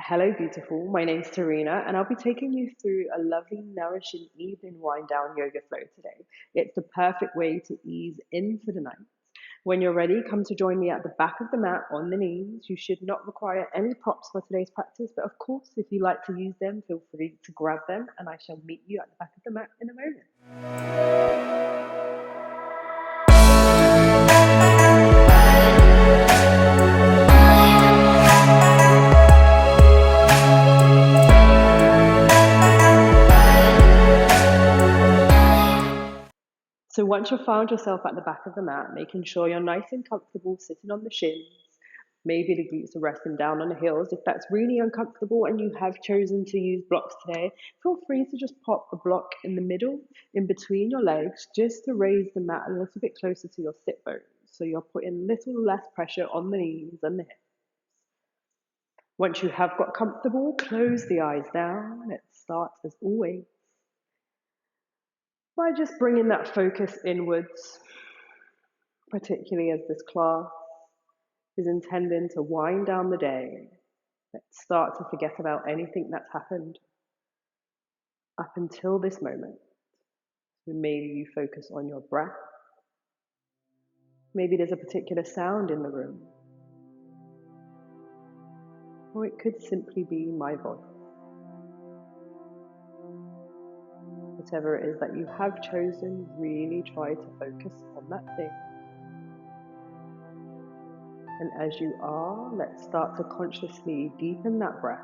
Hello, beautiful. My name's Tarina, and I'll be taking you through a lovely, nourishing evening wind down yoga flow today. It's the perfect way to ease into the night. When you're ready, come to join me at the back of the mat on the knees. You should not require any props for today's practice, but of course, if you like to use them, feel free to grab them, and I shall meet you at the back of the mat in a moment. So once you've found yourself at the back of the mat, making sure you're nice and comfortable sitting on the shins, maybe the glutes are resting down on the heels. If that's really uncomfortable and you have chosen to use blocks today, feel free to just pop a block in the middle, in between your legs, just to raise the mat a little bit closer to your sit bones. So you're putting a little less pressure on the knees and the hips. Once you have got comfortable, close the eyes down. Let's start as always by just bringing that focus inwards, particularly as this class is intending to wind down the day. Let's start to forget about anything that's happened up until this moment. So maybe you focus on your breath. Maybe there's a particular sound in the room. Or it could simply be my voice. Whatever it is that you have chosen, really try to focus on that thing. And as you are, let's start to consciously deepen that breath.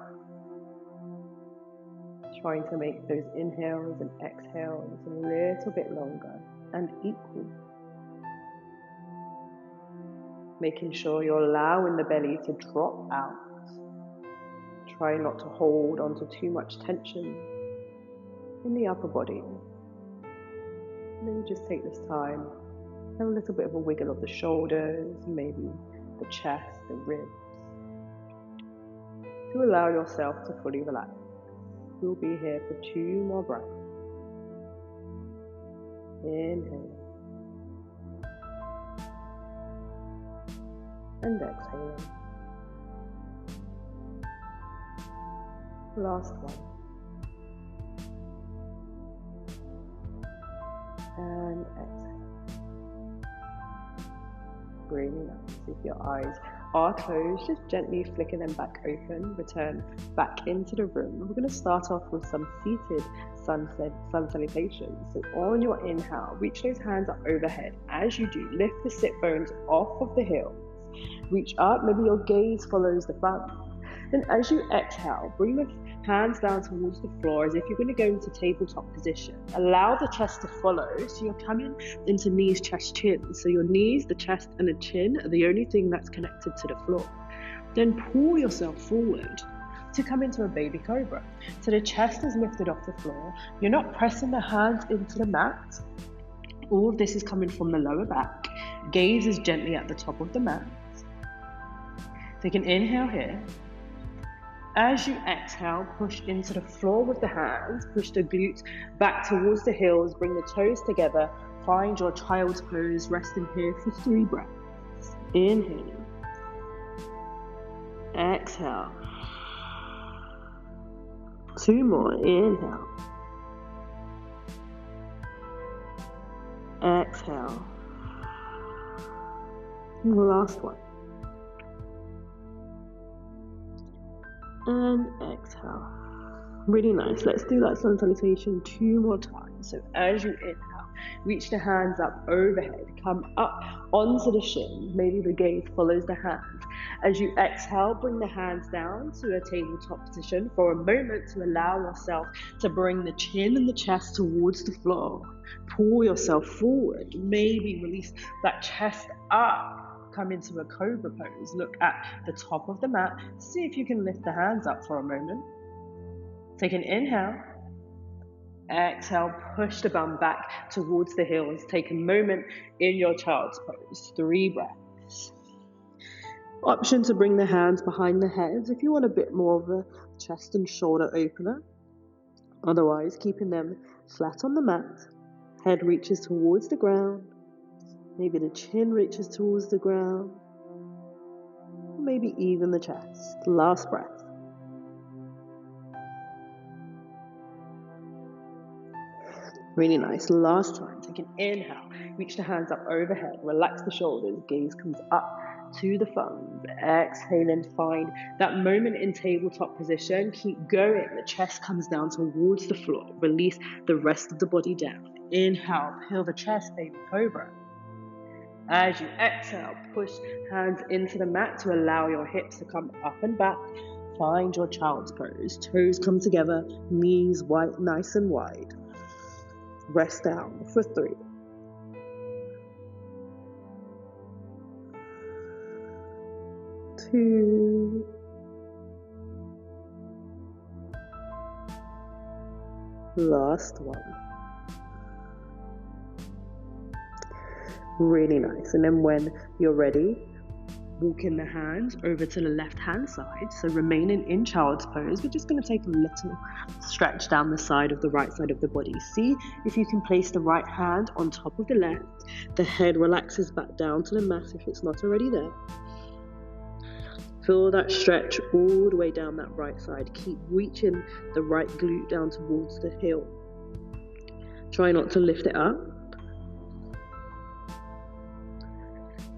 Trying to make those inhales and exhales a little bit longer and equal. Making sure you're allowing the belly to drop out. Try not to hold onto too much tension in the upper body. Maybe just take this time, have a little bit of a wiggle of the shoulders, maybe the chest, the ribs, to allow yourself to fully relax. We'll be here for 2 more breaths. Inhale. And exhale. Last one. And exhale. Really nice. If your eyes are closed, just gently flicker them back open, return back into the room. We're going to start off with some seated sun salutations. So on your inhale, reach those hands up overhead. As you do, lift the sit bones off of the heels. Reach up, maybe your gaze follows the front. Then as you exhale, bring the hands down towards the floor as if you're going to go into tabletop position. Allow the chest to follow, so you're coming into knees, chest, chin. So your knees, the chest and the chin are the only thing that's connected to the floor. Then pull yourself forward to come into a baby cobra. So the chest is lifted off the floor. You're not pressing the hands into the mat. All of this is coming from the lower back. Gaze is gently at the top of the mat. Take an inhale here. As you exhale, push into the floor with the hands, push the glutes back towards the heels, bring the toes together, find your child's pose, resting here for 3 breaths. Inhale. Exhale. 2 more. Inhale. Exhale. And the last one. And exhale. Really nice. Let's do that sun salutation 2 more times. So as you inhale, reach the hands up overhead, come up onto the shins. Maybe the gaze follows the hands. As you exhale, bring the hands down to a tabletop position for a moment to allow yourself to bring the chin and the chest towards the floor. Pull yourself forward. Maybe release that chest up. Come into a cobra pose. Look at the top of the mat. See if you can lift the hands up for a moment. Take an inhale. Exhale, push the bum back towards the heels. Take a moment in your child's pose. 3 breaths. Option to bring the hands behind the head if you want a bit more of a chest and shoulder opener. Otherwise, keeping them flat on the mat. Head reaches towards the ground. Maybe the chin reaches towards the ground. Maybe even the chest. Last breath. Really nice. Last time, take an inhale, reach the hands up overhead, relax the shoulders, gaze comes up to the thumbs. Exhale and find that moment in tabletop position. Keep going. The chest comes down towards the floor. Release the rest of the body down. Inhale, peel the chest, baby cobra. As you exhale, push hands into the mat to allow your hips to come up and back. Find your child's pose. Toes come together, knees wide, nice and wide. Rest down for 3. 2. Last one. Really nice. And then when you're ready, walking the hands over to the left hand side. So remaining in child's pose, we're just going to take a little stretch down the side of the right side of the body. See if you can place the right hand on top of the left. The head relaxes back down to the mat if it's not already there. Feel that stretch all the way down that right side. Keep reaching the right glute down towards the heel. Try not to lift it up.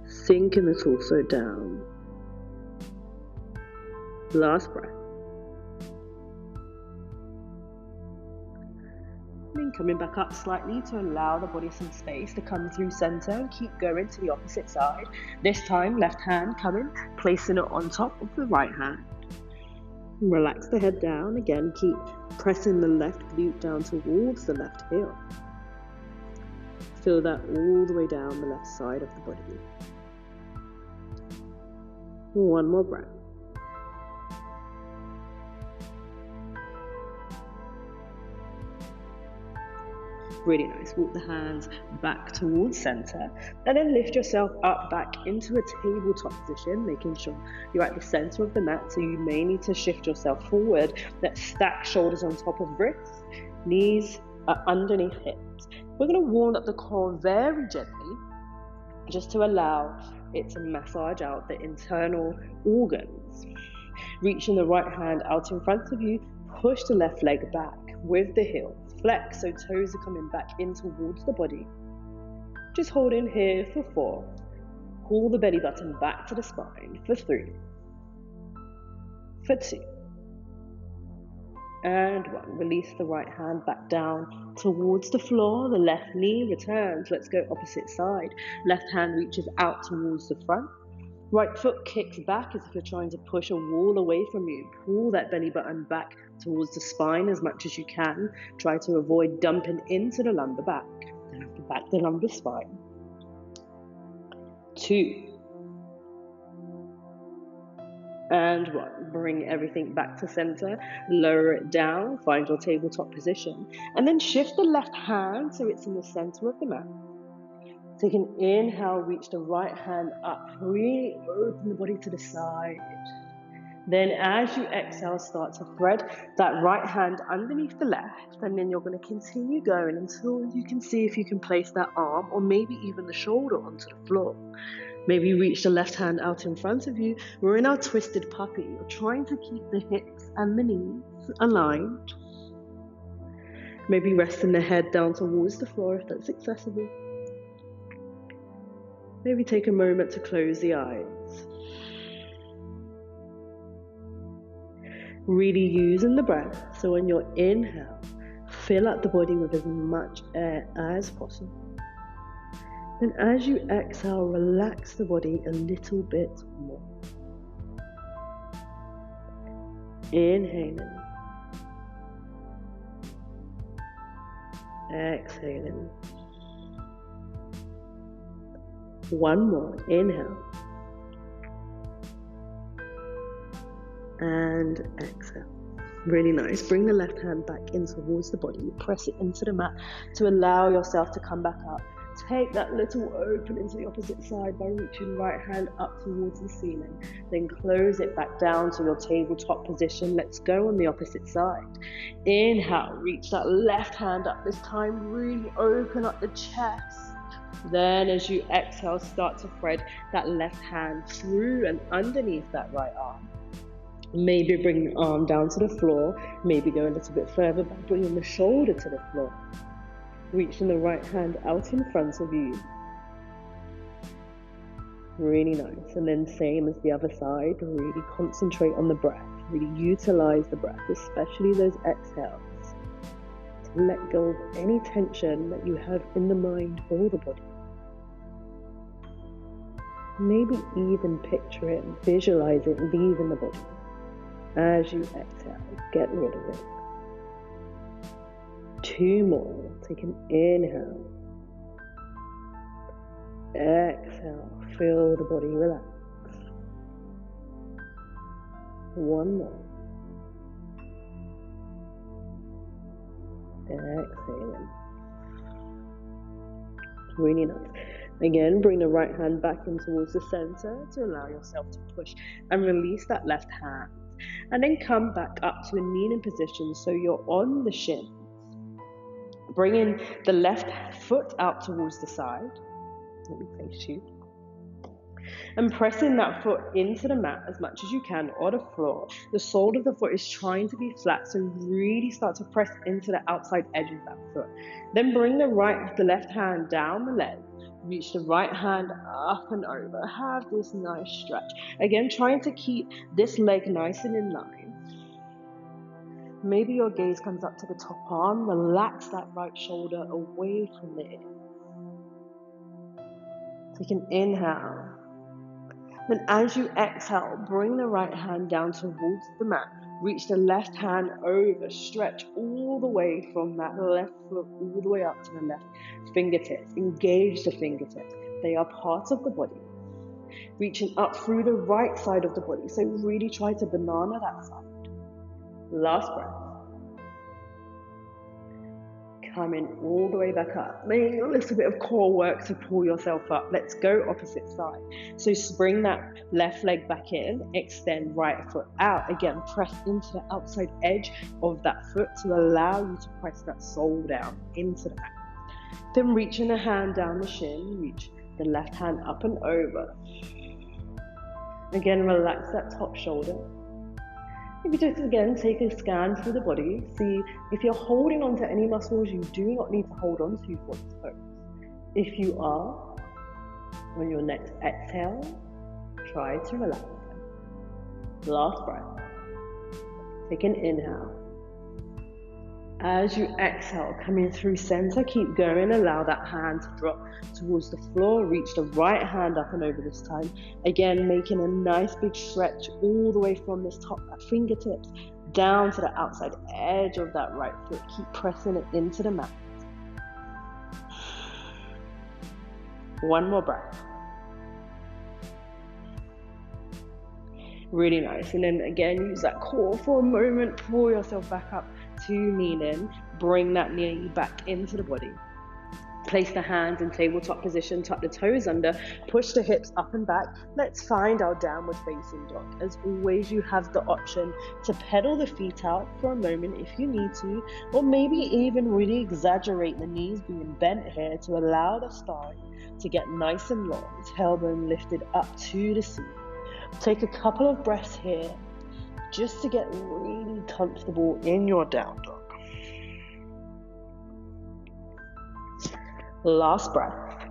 Sinking the torso down. Last breath. Then coming back up slightly to allow the body some space to come through center and keep going to the opposite side. This time, left hand coming, placing it on top of the right hand. Relax the head down. Again, keep pressing the left glute down towards the left heel. Feel that all the way down the left side of the body. One more breath. Really nice. Walk the hands back towards center and then lift yourself up back into a tabletop position, making sure you're at the center of the mat. So you may need to shift yourself forward. Let's stack shoulders on top of wrists, knees are underneath hips. We're going to warm up the core very gently just to allow it to massage out the internal organs. Reaching the right hand out in front of you, push the left leg back with the heel. Flex so toes are coming back in towards the body. Just hold in here for 4. Pull the belly button back to the spine for 3. For 2. And 1. Release the right hand back down towards the floor. The left knee returns. Let's go opposite side. Left hand reaches out towards the front. Right foot kicks back as if you're trying to push a wall away from you. Pull that belly button back towards the spine as much as you can. Try to avoid dumping into the lumbar back. The lumbar spine. 2. And 1. Bring everything back to center. Lower it down. Find your tabletop position. And then shift the left hand so it's in the center of the mat. Take an inhale, reach the right hand up. Really open the body to the side. Then as you exhale, start to thread that right hand underneath the left. And then you're going to continue going until you can see if you can place that arm or maybe even the shoulder onto the floor. Maybe reach the left hand out in front of you. We're in our twisted puppy. You're trying to keep the hips and the knees aligned. Maybe resting the head down towards the floor if that's accessible. Maybe take a moment to close the eyes. Really using the breath. So on your inhale, fill up the body with as much air as possible. And as you exhale, relax the body a little bit more. Inhaling. Exhaling. One more. Inhale. And exhale. Really nice. Bring the left hand back in towards the body. Press it into the mat to allow yourself to come back up. Take that little opening to the opposite side by reaching right hand up towards the ceiling. Then close it back down to your tabletop position. Let's go on the opposite side. Inhale, reach that left hand up. This time really open up the chest. Then as you exhale, start to thread that left hand through and underneath that right arm. Maybe bring the arm down to the floor. Maybe go a little bit further by bringing the shoulder to the floor. Reaching the right hand out in front of you. Really nice. And then same as the other side, really concentrate on the breath. Really utilize the breath, especially those exhales, to let go of any tension that you have in the mind or the body. Maybe even picture it, visualize it leaving the body. As you exhale, get rid of it. 2 more. Take an inhale. Exhale. Feel the body relax. 1 more. Exhaling. Really nice. Again, bring the right hand back in towards the center to allow yourself to push and release that left hand. And then come back up to a kneeling position so you're on the shins. Bringing the left foot out towards the side. Let me place you. And pressing that foot into the mat as much as you can or the floor. The sole of the foot is trying to be flat, so really start to press into the outside edge of that foot. Then bring the left hand down the leg. Reach the right hand up and over. Have this nice stretch. Again, trying to keep this leg nice and in line. Maybe your gaze comes up to the top arm. Relax that right shoulder away from the ear. Take an inhale. Then as you exhale, bring the right hand down towards the mat. Reach the left hand over. Stretch all the way from that left foot all the way up to the left fingertips. Engage the fingertips. They are part of the body. Reaching up through the right side of the body. So really try to banana that side. Last breath. Coming all the way back up. Making a little bit of core work to pull yourself up. Let's go opposite side. So bring that left leg back in. Extend right foot out. Again, press into the outside edge of that foot to allow you to press that sole down into the mat. Then reaching the hand down the shin. Reach the left hand up and over. Again, relax that top shoulder. Maybe just again take a scan through the body. See if you're holding on to any muscles you do not need to hold on to for this pose. If you are, on your next exhale, try to relax. Last breath. Take an inhale. As you exhale, coming through center, keep going. Allow that hand to drop towards the floor. Reach the right hand up and over this time. Again, making a nice big stretch all the way from this top fingertips down to the outside edge of that right foot. Keep pressing it into the mat. 1 more breath. Really nice. And then again, use that core for a moment. Pull yourself back up to kneeling. Bring that knee back into the body. Place the hands in tabletop position. Tuck the toes under. Push the hips up and back. Let's find our downward facing dog. As always, you have the option to pedal the feet out for a moment if you need to, or maybe even really exaggerate the knees being bent here to allow the spine to get nice and long. Tailbone lifted up to the ceiling. Take a couple of breaths here just to get really comfortable in your down dog. Last breath.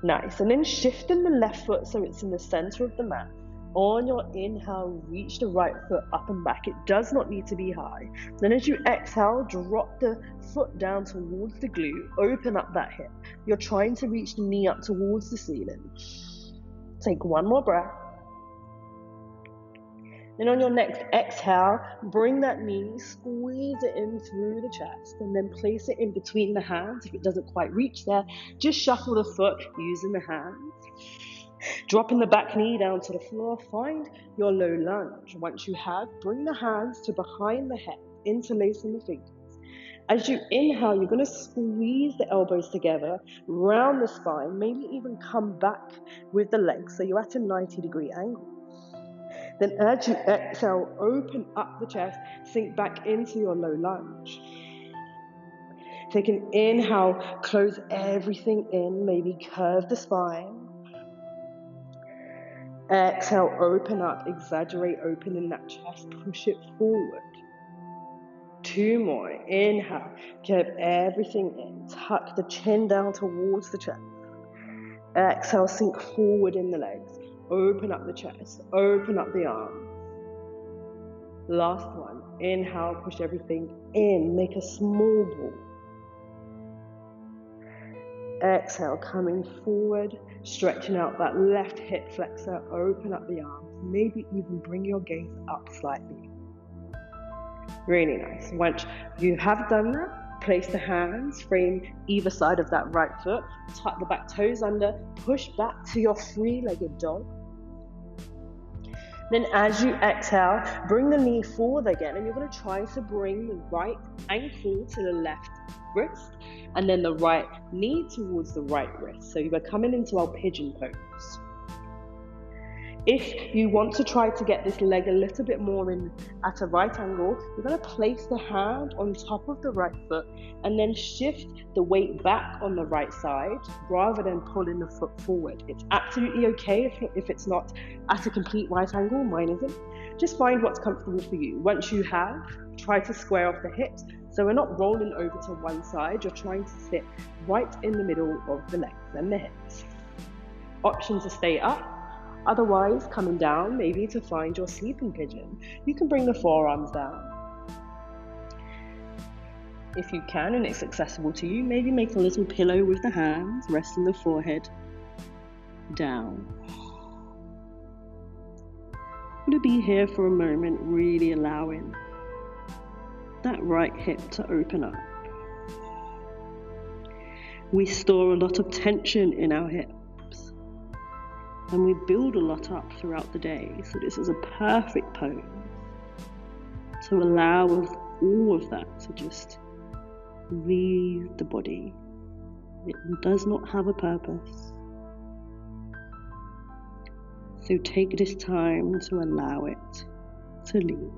Nice. And then shifting the left foot so it's in the center of the mat. On your inhale, reach the right foot up and back. It does not need to be high. Then as you exhale, drop the foot down towards the glute. Open up that hip. You're trying to reach the knee up towards the ceiling. Take 1 more breath. Then on your next exhale, bring that knee, squeeze it in through the chest, and then place it in between the hands. If it doesn't quite reach there, just shuffle the foot using the hands. Dropping the back knee down to the floor, find your low lunge. Once you have, bring the hands to behind the head, interlacing the fingers. As you inhale, you're going to squeeze the elbows together, round the spine, maybe even come back with the legs so you're at a 90-degree angle. Then as you exhale, open up the chest, sink back into your low lunge. Take an inhale, close everything in, maybe curve the spine. Exhale, open up, exaggerate opening that chest, push it forward. 2 more. Inhale, keep everything in. Tuck the chin down towards the chest. Exhale, sink forward in the legs. Open up the chest, open up the arms. Last one. Inhale, push everything in. Make a small ball. Exhale, coming forward, stretching out that left hip flexor, open up the arms, maybe even bring your gaze up slightly. Really nice. Once you have done that, place the hands, frame either side of that right foot, tuck the back toes under, push back to your three-legged dog. Then as you exhale, bring the knee forward again, and you're going to try to bring the right ankle to the left wrist, and then the right knee towards the right wrist. So you are coming into our pigeon pose. If you want to try to get this leg a little bit more in at a right angle, you're going to place the hand on top of the right foot and then shift the weight back on the right side rather than pulling the foot forward. It's absolutely okay if it's not at a complete right angle. Mine isn't. Just find what's comfortable for you. Once you have, try to square off the hips. So we're not rolling over to one side. You're trying to sit right in the middle of the legs and the hips. Option to stay up. Otherwise, coming down, maybe to find your sleeping pigeon. You can bring the forearms down. If you can and it's accessible to you, maybe make a little pillow with the hands, resting the forehead down. I'm going to be here for a moment, really allowing that right hip to open up. We store a lot of tension in our hips, and we build a lot up throughout the day. So this is a perfect pose to allow all of that to just leave the body. It does not have a purpose. So take this time to allow it to leave.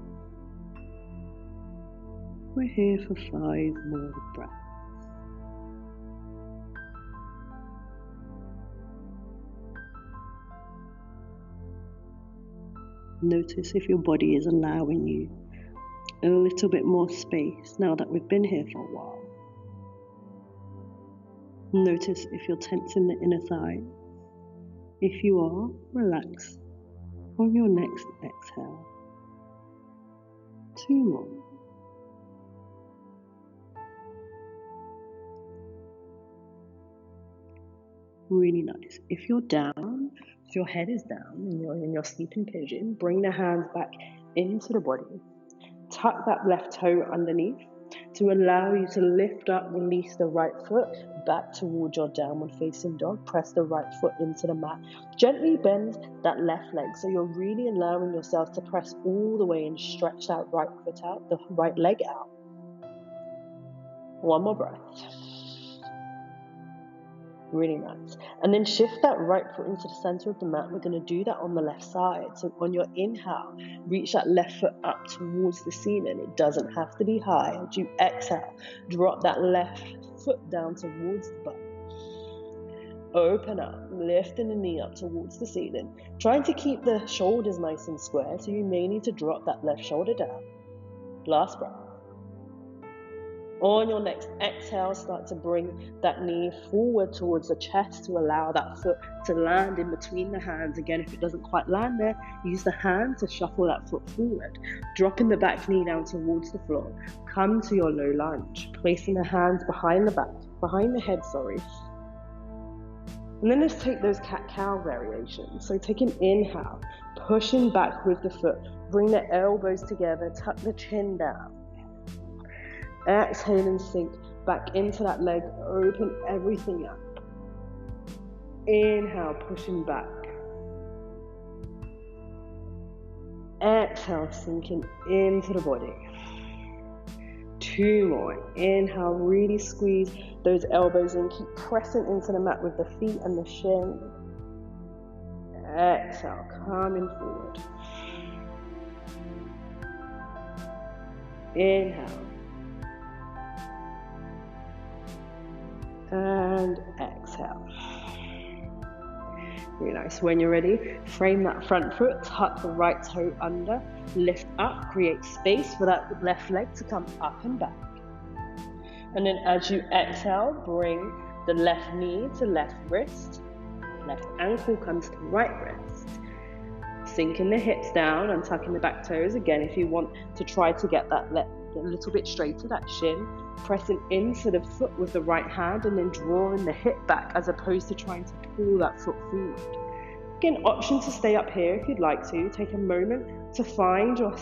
We're here for 5 more breaths. Notice if your body is allowing you a little bit more space now that we've been here for a while. Notice if you're tensing the inner thigh. If you are, relax on your next exhale. 2 more. Really nice. If you're down, if your head is down and you're in your sleeping pigeon, bring the hands back into the body. Tuck that left toe underneath to allow you to lift up, release the right foot back towards your downward facing dog. Press the right foot into the mat. Gently bend that left leg, so you're really allowing yourself to press all the way and stretch that right foot out, the right leg out. 1 more breath. Really nice. And then shift that right foot into the center of the mat. We're going to do that on the left side. So on your inhale, reach that left foot up towards the ceiling. It doesn't have to be high. As you exhale, drop that left foot down towards the butt. Open up, lifting the knee up towards the ceiling. Trying to keep the shoulders nice and square, so you may need to drop that left shoulder down. Last breath. On your next exhale, start to bring that knee forward towards the chest to allow that foot to land in between the hands. Again, if it doesn't quite land there, use the hand to shuffle that foot forward. Dropping the back knee down towards the floor. Come to your low lunge, placing the hands behind the head. And then let's take those cat-cow variations. So take an inhale, pushing back with the foot. Bring the elbows together, tuck the chin down. Exhale and sink back into that leg, open everything up. Inhale, pushing back. Exhale, sinking into the body. 2 more. Inhale, really squeeze those elbows in. Keep pressing into the mat with the feet and the shin. Exhale, coming forward. Inhale. And exhale. Really nice. nice. When you're ready, frame that front foot, tuck the right toe under, lift up, create space for that left leg to come up and back. And then as you exhale, bring the left knee to left wrist, left ankle comes to right wrist. Sinking the hips down and tucking the back toes. Again, if you want to try to get that a little bit straighter, that shin, pressing into the foot with the right hand and then drawing the hip back as opposed to trying to pull that foot forward. Again, option to stay up here if you'd like to. Take a moment to find your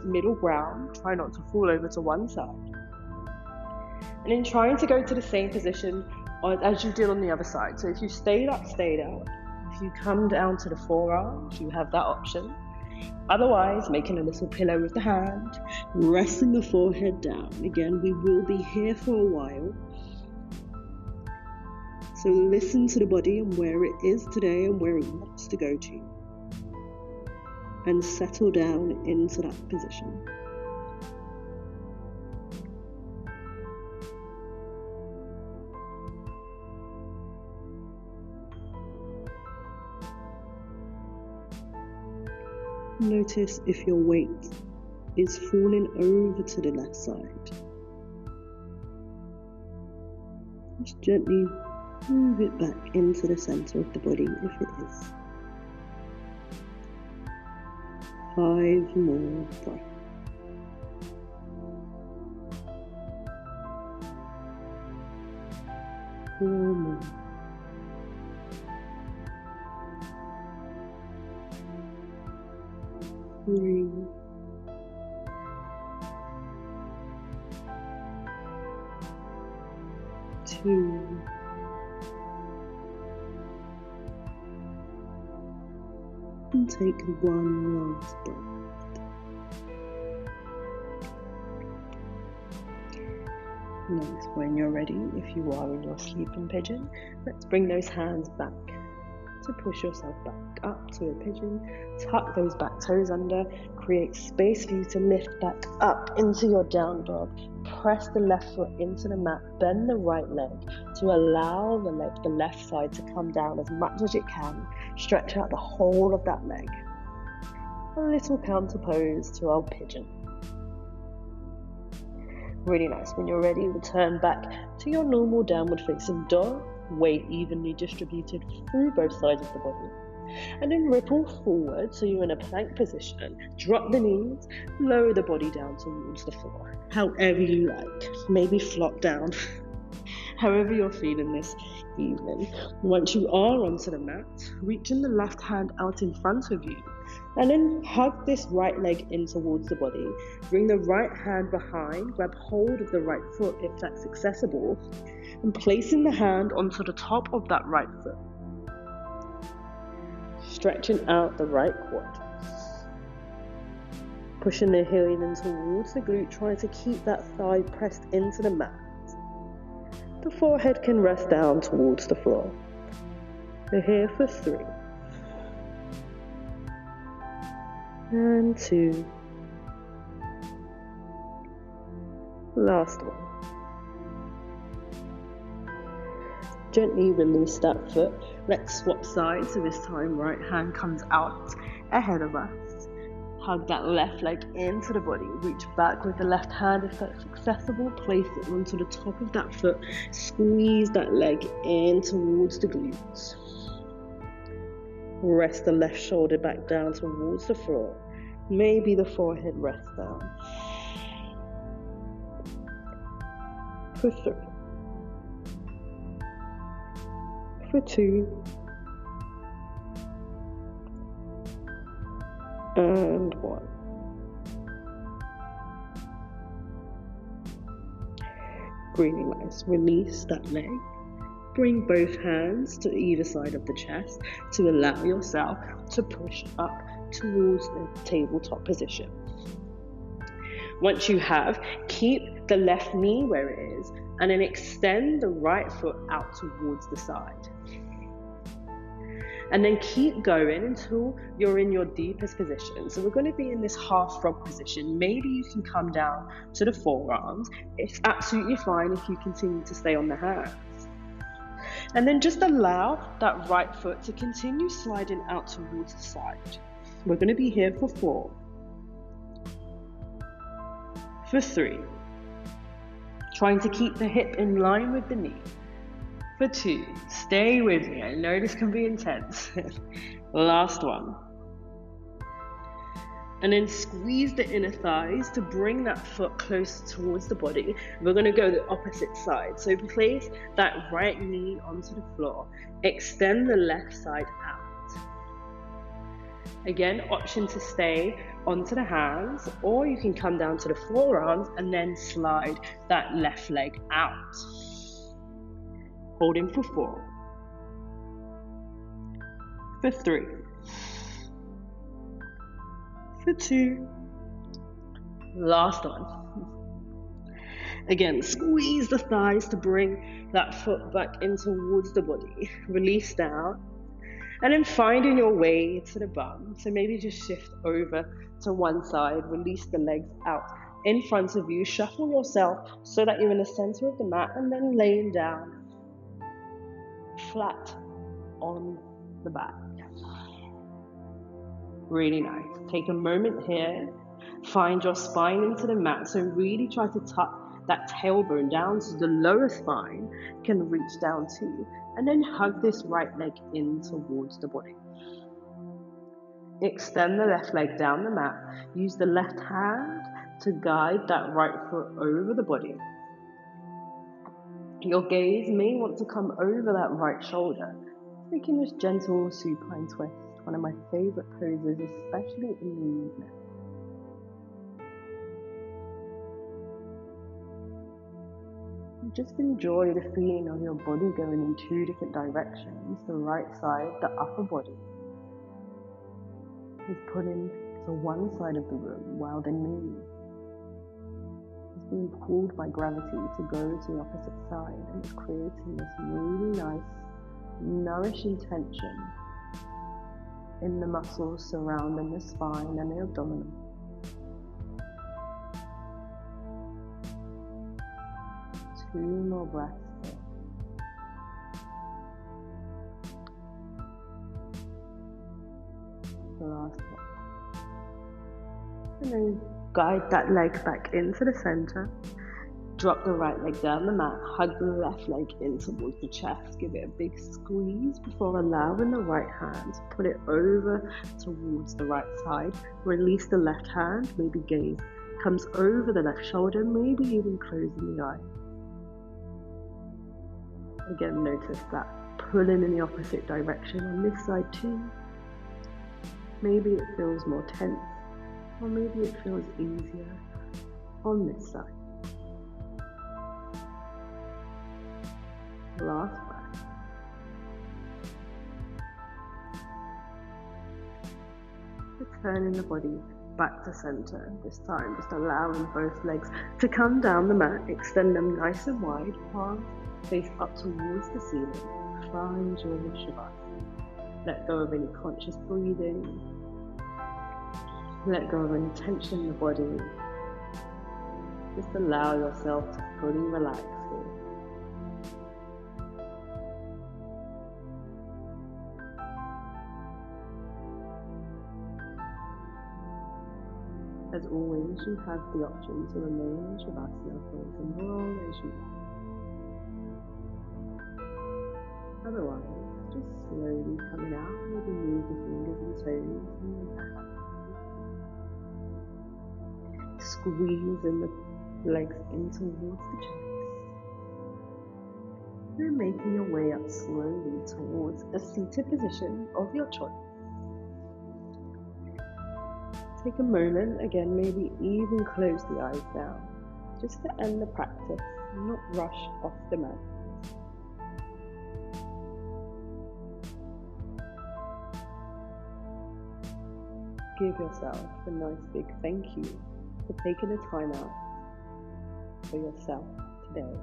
middle ground. Try not to fall over to one side. And then trying to go to the same position as you did on the other side. So if you stayed up, stayed out. If you come down to the forearms, you have that option. Otherwise, making a little pillow with the hand, resting the forehead down. Again, we will be here for a while. So listen to the body and where it is today and where it wants to go to. And settle down into that position. Notice if your weight is falling over to the left side. Just gently move it back into the center of the body if it is. 5 more breaths. Four more. 3, 2, and take one last breath. Nice. When you're ready, if you are in your sleeping pigeon, let's bring those hands back to push yourself back up to a pigeon. Tuck those back toes under, create space for you to lift back up into your down dog. Press the left foot into the mat, bend the right leg to allow the left side to come down as much as it can. Stretch out the whole of that leg. A little counter pose to our pigeon. Really nice. When you're ready, return back to your normal downward facing dog. Weight evenly distributed through both sides of the body. And then ripple forward so you're in a plank position. Drop the knees, lower the body down towards the floor. However you like. Maybe flop down. However you're feeling this evening. Once you are onto the mat, reaching the left hand out in front of you. And then hug this right leg in towards the body. Bring the right hand behind. Grab hold of the right foot if that's accessible. And placing the hand onto the top of that right foot. Stretching out the right quad. Pushing the heel in towards the glute, trying to keep that thigh pressed into the mat. The forehead can rest down towards the floor. We're here for 3. And 2. Last one. Gently release that foot. Let's swap sides. So this time right hand comes out ahead of us. Hug that left leg into the body. Reach back with the left hand if that's accessible. Place it onto the top of that foot. Squeeze that leg in towards the glutes. Rest the left shoulder back down towards the floor. Maybe the forehead rests down. For 3. For 2. And 1. Really nice. Release that leg. Bring both hands to either side of the chest to allow yourself to push up towards the tabletop position. Once you have, keep the left knee where it is and then extend the right foot out towards the side. And then keep going until you're in your deepest position. So we're going to be in this half frog position. Maybe you can come down to the forearms. It's absolutely fine if you continue to stay on the hands. And then just allow that right foot to continue sliding out towards the side. We're going to be here for 4, for 3, trying to keep the hip in line with the knee. For 2, stay with me, I know this can be intense. Last one. And then squeeze the inner thighs to bring that foot close towards the body. We're going to go the opposite side. So place that right knee onto the floor. Extend the left side out. Again, option to stay onto the hands, or you can come down to the forearms and then slide that left leg out. Holding for 4, for 3, for 2, last one. Again, squeeze the thighs to bring that foot back in towards the body. Release down. And then finding your way to the bum. So maybe just shift over to one side, release the legs out in front of you, shuffle yourself so that you're in the center of the mat, and then laying down flat on the back. Really nice. Take a moment here, find your spine into the mat, so really try to tuck that tailbone down so the lower spine can reach down too. And then hug this right leg in towards the body. Extend the left leg down the mat. Use the left hand to guide that right foot over the body. Your gaze may want to come over that right shoulder, taking this gentle supine twist, one of my favorite poses, especially in the evening. Just enjoy the feeling of your body going in 2 different directions. The right side, the upper body, is pulling to one side of the room, while the knee is being pulled by gravity to go to the opposite side, and it's creating this really nice, nourishing tension in the muscles surrounding the spine and the abdominal. Two more breaths here. The last one. And then guide that leg back into the center. Drop the right leg down the mat. Hug the left leg in towards the chest. Give it a big squeeze before allowing the right hand to put it over towards the right side. Release the left hand. Maybe gaze comes over the left shoulder. Maybe even closing the eye. Again, notice that pulling in the opposite direction on this side too. Maybe it feels more tense, or maybe it feels easier on this side. Last breath. Returning the body back to center. This time, just allowing both legs to come down the mat. Extend them nice and wide. Palms face up towards the ceiling. Find your Shavasana. Let go of any conscious breathing. Let go of any tension in the body. Just allow yourself to fully relax here. As always, you have the option to remain in Shavasana for as long as you want. Otherwise, just slowly coming out, maybe move the fingers and toes and the hands. Squeezing the legs in towards the chest. And making your way up slowly towards a seated position of your choice. Take a moment, again, maybe even close the eyes down, just to end the practice and not rush off the mat. Give yourself a nice big thank you for taking the time out for yourself today.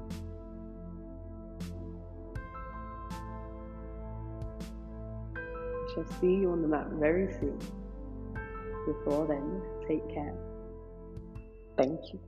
I shall see you on the mat very soon. Before then, take care. Thank you.